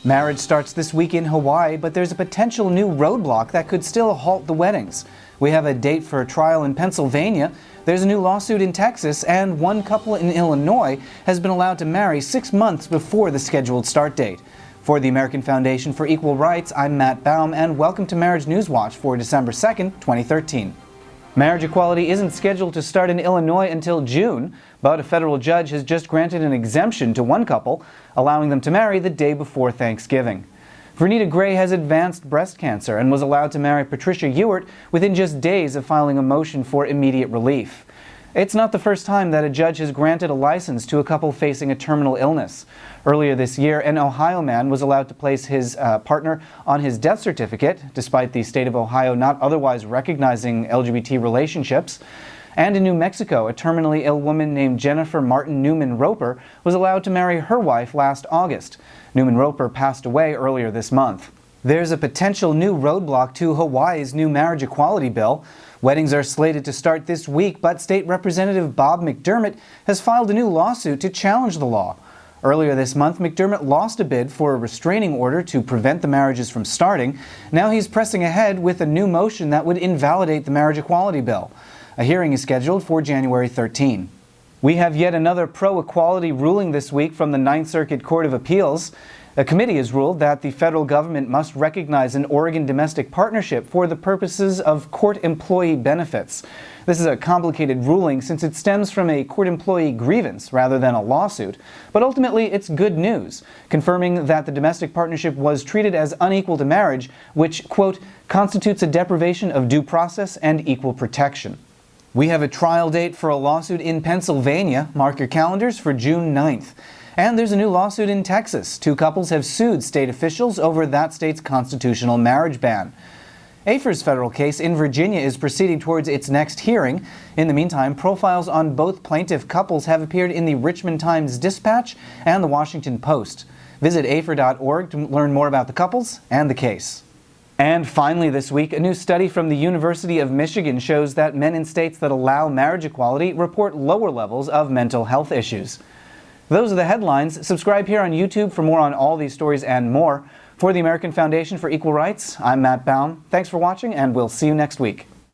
Marriage starts this week in Hawaii, but there's a potential new roadblock that could still halt the weddings. We have a date for a trial in Pennsylvania, there's a new lawsuit in Texas, and one couple in Illinois has been allowed to marry 6 months before the scheduled start date. For the American Foundation for Equal Rights, I'm Matt Baum, and welcome to Marriage News Watch for December 2nd, 2013. Marriage equality isn't scheduled to start in Illinois until June, but a federal judge has just granted an exemption to one couple, allowing them to marry the day before Thanksgiving. Vernita Gray has advanced breast cancer and was allowed to marry Patricia Ewart within just days of filing a motion for immediate relief. It's not the first time that a judge has granted a license to a couple facing a terminal illness. Earlier this year, an Ohio man was allowed to place his partner on his death certificate, despite the state of Ohio not otherwise recognizing LGBT relationships. And in New Mexico, a terminally ill woman named Jennifer Martin Newman Roper was allowed to marry her wife last August. Newman Roper passed away earlier this month. There's a potential new roadblock to Hawaii's new marriage equality bill. Weddings are slated to start this week, but State Representative Bob McDermott has filed a new lawsuit to challenge the law. Earlier this month, McDermott lost a bid for a restraining order to prevent the marriages from starting. Now he's pressing ahead with a new motion that would invalidate the marriage equality bill. A hearing is scheduled for January 13. We have yet another pro-equality ruling this week from the Ninth Circuit Court of Appeals. A committee has ruled that the federal government must recognize an Oregon domestic partnership for the purposes of court employee benefits. This is a complicated ruling since it stems from a court employee grievance rather than a lawsuit. But ultimately, it's good news, confirming that the domestic partnership was treated as unequal to marriage, which, quote, constitutes a deprivation of due process and equal protection. We have a trial date for a lawsuit in Pennsylvania. Mark your calendars for June 9th. And there's a new lawsuit in Texas. Two couples have sued state officials over that state's constitutional marriage ban. AFER's federal case in Virginia is proceeding towards its next hearing. In the meantime, profiles on both plaintiff couples have appeared in the Richmond Times-Dispatch and the Washington Post. Visit afer.org to learn more about the couples and the case. And finally this week, a new study from the University of Michigan shows that men in states that allow marriage equality report lower levels of mental health issues. Those are the headlines. Subscribe here on YouTube for more on all these stories and more. For the American Foundation for Equal Rights, I'm Matt Baum. Thanks for watching, and we'll see you next week.